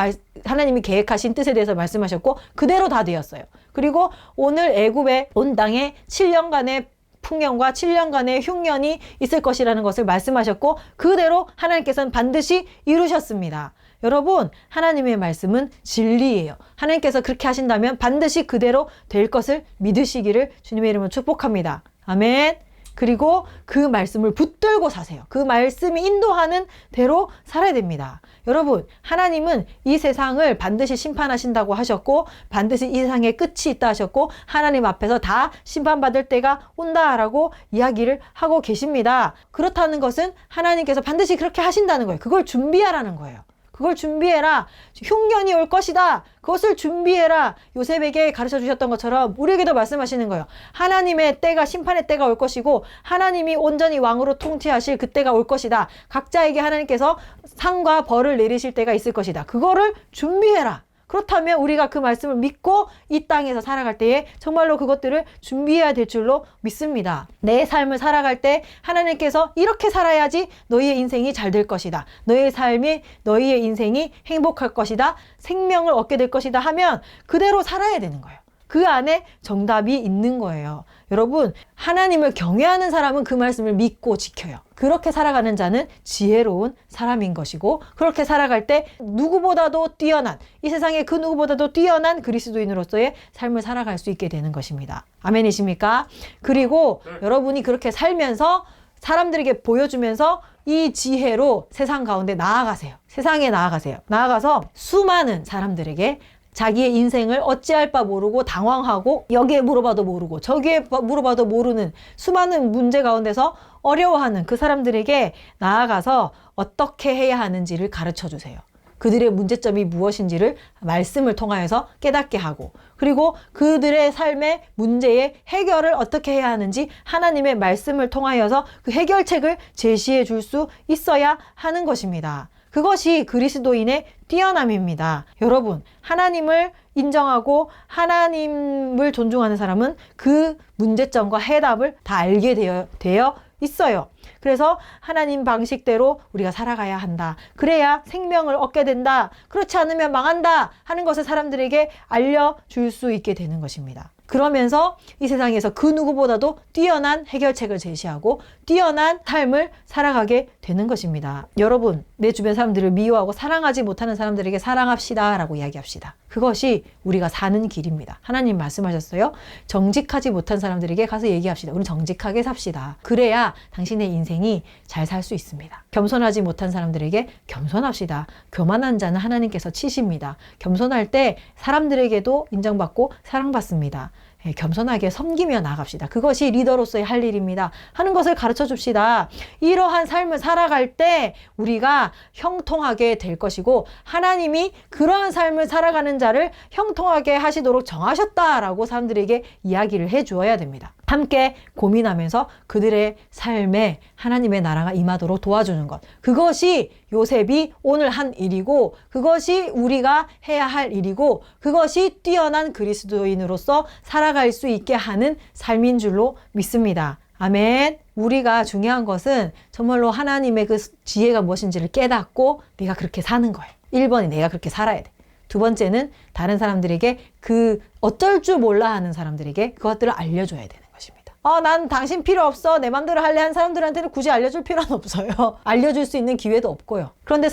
하나님이 계획하신 뜻에 대해서 말씀하셨고 그대로 다 되었어요. 그리고 오늘 애굽에 온 땅에 7년간의 풍년과 7년간의 흉년이 있을 것이라는 것을 말씀하셨고 그대로 하나님께서는 반드시 이루셨습니다. 여러분, 하나님의 말씀은 진리예요. 하나님께서 그렇게 하신다면 반드시 그대로 될 것을 믿으시기를 주님의 이름으로 축복합니다. 아멘. 그리고 그 말씀을 붙들고 사세요. 그 말씀이 인도하는 대로 살아야 됩니다. 여러분, 하나님은 이 세상을 반드시 심판하신다고 하셨고 반드시 이 세상에 끝이 있다 하셨고 하나님 앞에서 다 심판받을 때가 온다라고 이야기를 하고 계십니다. 그렇다는 것은 하나님께서 반드시 그렇게 하신다는 거예요. 그걸 준비하라는 거예요. 그걸 준비해라. 흉년이 올 것이다. 그것을 준비해라. 요셉에게 가르쳐 주셨던 것처럼 우리에게도 말씀하시는 거예요. 하나님의 때가, 심판의 때가 올 것이고 하나님이 온전히 왕으로 통치하실 그 때가 올 것이다. 각자에게 하나님께서 상과 벌을 내리실 때가 있을 것이다. 그거를 준비해라. 그렇다면 우리가 그 말씀을 믿고 이 땅에서 살아갈 때에 정말로 그것들을 준비해야 될 줄로 믿습니다. 내 삶을 살아갈 때 하나님께서 이렇게 살아야지 너희의 인생이 잘 될 것이다. 너희의 삶이, 너희의 인생이 행복할 것이다. 생명을 얻게 될 것이다 하면 그대로 살아야 되는 거예요. 그 안에 정답이 있는 거예요. 여러분, 하나님을 경외하는 사람은 그 말씀을 믿고 지켜요. 그렇게 살아가는 자는 지혜로운 사람인 것이고 그렇게 살아갈 때 누구보다도 뛰어난, 이 세상에 그 누구보다도 뛰어난 그리스도인으로서의 삶을 살아갈 수 있게 되는 것입니다. 아멘이십니까? 그리고 여러분이 그렇게 살면서 사람들에게 보여주면서 이 지혜로 세상 가운데 나아가세요. 세상에 나아가세요. 나아가서 수많은 사람들에게 자기의 인생을 어찌할 바 모르고 당황하고 여기에 물어봐도 모르고 저기에 물어봐도 모르는 수많은 문제 가운데서 어려워하는 그 사람들에게 나아가서 어떻게 해야 하는지를 가르쳐 주세요. 그들의 문제점이 무엇인지를 말씀을 통하여서 깨닫게 하고, 그리고 그들의 삶의 문제의 해결을 어떻게 해야 하는지 하나님의 말씀을 통하여서 그 해결책을 제시해 줄 수 있어야 하는 것입니다. 그것이 그리스도인의 뛰어남입니다. 여러분, 하나님을 인정하고 하나님을 존중하는 사람은 그 문제점과 해답을 다 알게 되어 있어요. 그래서 하나님 방식대로 우리가 살아가야 한다. 그래야 생명을 얻게 된다. 그렇지 않으면 망한다 하는 것을 사람들에게 알려줄 수 있게 되는 것입니다. 그러면서 이 세상에서 그 누구보다도 뛰어난 해결책을 제시하고 뛰어난 삶을 살아가게 되는 것입니다. 여러분, 내 주변 사람들을 미워하고 사랑하지 못하는 사람들에게 사랑합시다 라고 이야기합시다. 그것이 우리가 사는 길입니다. 하나님 말씀하셨어요. 정직하지 못한 사람들에게 가서 얘기합시다. 우리 정직하게 삽시다. 그래야 당신의 인생이 잘 살 수 있습니다. 겸손하지 못한 사람들에게 겸손합시다. 교만한 자는 하나님께서 치십니다. 겸손할 때 사람들에게도 인정받고 사랑받습니다. 겸손하게 섬기며 나갑시다. 그것이 리더로서의 할 일입니다. 하는 것을 가르쳐 줍시다. 이러한 삶을 살아갈 때 우리가 형통하게 될 것이고 하나님이 그러한 삶을 살아가는 자를 형통하게 하시도록 정하셨다라고 사람들에게 이야기를 해 주어야 됩니다. 함께 고민하면서 그들의 삶에 하나님의 나라가 임하도록 도와주는 것. 그것이 요셉이 오늘 한 일이고 그것이 우리가 해야 할 일이고 그것이 뛰어난 그리스도인으로서 살아갈 수 있게 하는 삶인 줄로 믿습니다. 아멘. 우리가 중요한 것은 정말로 하나님의 그 지혜가 무엇인지를 깨닫고 내가 그렇게 사는 거예요. 1번이 내가 그렇게 살아야 돼. 두 번째는 다른 사람들에게 그 어쩔 줄 몰라 하는 사람들에게 그것들을 알려줘야 되는 것입니다. 난 당신 필요 없어. 내 맘대로 할래 한 사람들한테는 굳이 알려줄 필요는 없어요. 알려줄 수 있는 기회도 없고요. 그런데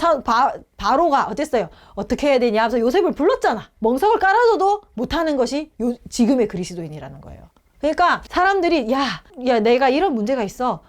바로가 어땠어요? 어떻게 해야 되냐 하면서 요셉을 불렀잖아. 멍석을 깔아줘도 못하는 것이 지금의 그리스도인이라는 거예요. 그러니까 사람들이 야 내가 이런 문제가 있어.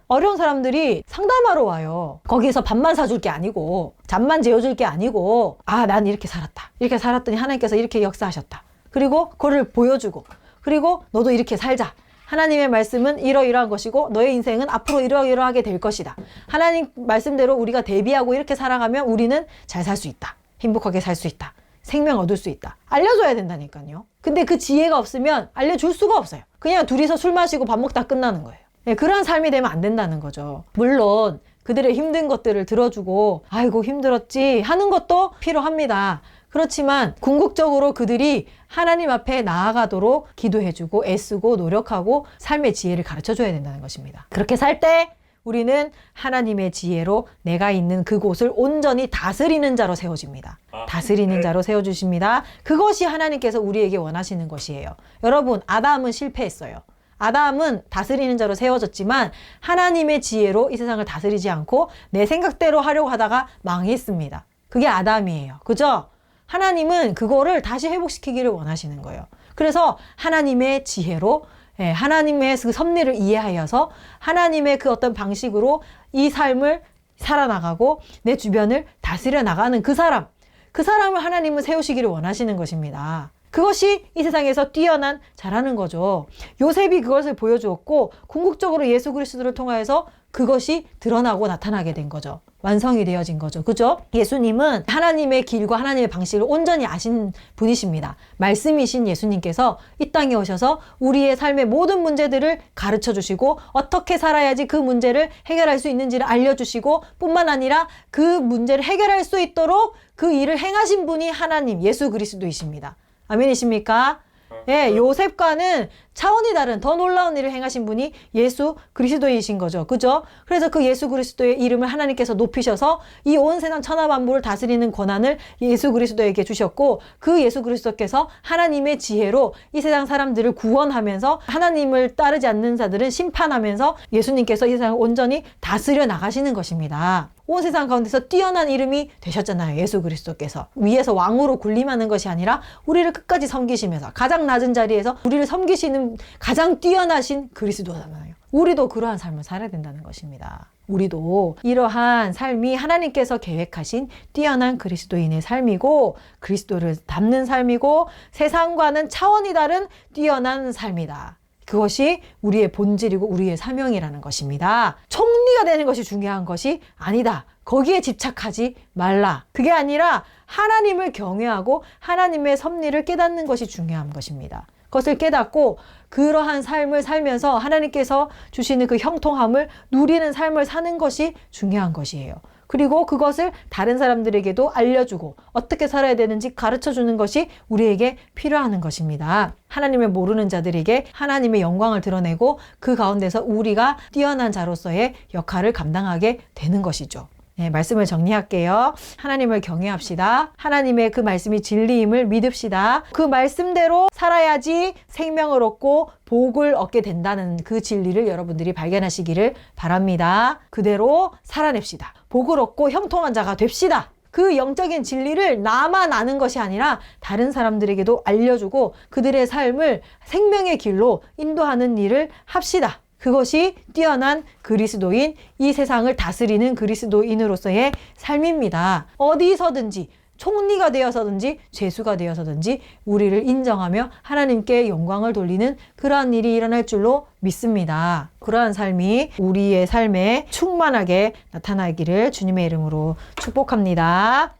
어려운 사람들이 상담하러 와요. 거기에서 밥만 사줄 게 아니고 잠만 재워줄 게 아니고 난 이렇게 살았다. 이렇게 살았더니 하나님께서 이렇게 역사하셨다. 그리고 그거를 보여주고 그리고 너도 이렇게 살자. 하나님의 말씀은 이러이러한 것이고 너의 인생은 앞으로 이러이러하게 될 것이다. 하나님 말씀대로 우리가 대비하고 이렇게 살아가면 우리는 잘 살 수 있다. 행복하게 살 수 있다. 생명 얻을 수 있다. 알려줘야 된다니까요. 근데 그 지혜가 없으면 알려줄 수가 없어요. 그냥 둘이서 술 마시고 밥 먹다 끝나는 거예요. 그러한 삶이 되면 안 된다는 거죠. 물론 그들의 힘든 것들을 들어주고 아이고 힘들었지 하는 것도 필요합니다. 그렇지만 궁극적으로 그들이 하나님 앞에 나아가도록 기도해주고 애쓰고 노력하고 삶의 지혜를 가르쳐줘야 된다는 것입니다. 그렇게 살 때 우리는 하나님의 지혜로 내가 있는 그곳을 온전히 다스리는 자로 세워집니다. 다스리는 자로 세워주십니다. 그것이 하나님께서 우리에게 원하시는 것이에요. 여러분, 아담은 실패했어요. 아담은 다스리는 자로 세워졌지만 하나님의 지혜로 이 세상을 다스리지 않고 내 생각대로 하려고 하다가 망했습니다. 그게 아담이에요. 그죠? 하나님은 그거를 다시 회복시키기를 원하시는 거예요. 그래서 하나님의 지혜로 하나님의 그 섭리를 이해하여서 하나님의 그 어떤 방식으로 이 삶을 살아나가고 내 주변을 다스려 나가는 그 사람을 하나님은 세우시기를 원하시는 것입니다. 그것이 이 세상에서 뛰어난 자라는 거죠. 요셉이 그것을 보여주었고 궁극적으로 예수 그리스도를 통하여서 그것이 드러나고 나타나게 된 거죠. 완성이 되어진 거죠. 그죠? 예수님은 하나님의 길과 하나님의 방식을 온전히 아신 분이십니다. 말씀이신 예수님께서 이 땅에 오셔서 우리의 삶의 모든 문제들을 가르쳐 주시고 어떻게 살아야지 그 문제를 해결할 수 있는지를 알려주시고 뿐만 아니라 그 문제를 해결할 수 있도록 그 일을 행하신 분이 하나님 예수 그리스도이십니다. 아멘이십니까? 요셉과는 차원이 다른 더 놀라운 일을 행하신 분이 예수 그리스도이신 거죠. 그죠? 그래서 그 예수 그리스도의 이름을 하나님께서 높이셔서 이 온 세상 천하 만물을 다스리는 권한을 예수 그리스도에게 주셨고 그 예수 그리스도께서 하나님의 지혜로 이 세상 사람들을 구원하면서 하나님을 따르지 않는 자들은 심판하면서 예수님께서 이 세상을 온전히 다스려 나가시는 것입니다. 온 세상 가운데서 뛰어난 이름이 되셨잖아요. 예수 그리스도께서. 위에서 왕으로 군림하는 것이 아니라 우리를 끝까지 섬기시면서 가장 낮은 자리에서 우리를 섬기시는 가장 뛰어나신 그리스도잖아요. 우리도 그러한 삶을 살아야 된다는 것입니다. 우리도 이러한 삶이 하나님께서 계획하신 뛰어난 그리스도인의 삶이고 그리스도를 닮는 삶이고 세상과는 차원이 다른 뛰어난 삶이다. 그것이 우리의 본질이고 우리의 사명이라는 것입니다. 총리가 되는 것이 중요한 것이 아니다. 거기에 집착하지 말라. 그게 아니라 하나님을 경외하고 하나님의 섭리를 깨닫는 것이 중요한 것입니다. 그것을 깨닫고 그러한 삶을 살면서 하나님께서 주시는 그 형통함을 누리는 삶을 사는 것이 중요한 것이에요. 그리고 그것을 다른 사람들에게도 알려주고 어떻게 살아야 되는지 가르쳐주는 것이 우리에게 필요한 것입니다. 하나님을 모르는 자들에게 하나님의 영광을 드러내고 그 가운데서 우리가 뛰어난 자로서의 역할을 감당하게 되는 것이죠. 네, 말씀을 정리할게요. 하나님을 경외합시다. 하나님의 그 말씀이 진리임을 믿읍시다. 그 말씀대로 살아야지 생명을 얻고 복을 얻게 된다는 그 진리를 여러분들이 발견하시기를 바랍니다. 그대로 살아냅시다. 복을 얻고 형통한 자가 됩시다. 그 영적인 진리를 나만 아는 것이 아니라 다른 사람들에게도 알려주고 그들의 삶을 생명의 길로 인도하는 일을 합시다. 그것이 뛰어난 그리스도인, 이 세상을 다스리는 그리스도인으로서의 삶입니다. 어디서든지 총리가 되어서든지 죄수가 되어서든지 우리를 인정하며 하나님께 영광을 돌리는 그러한 일이 일어날 줄로 믿습니다. 그러한 삶이 우리의 삶에 충만하게 나타나기를 주님의 이름으로 축복합니다.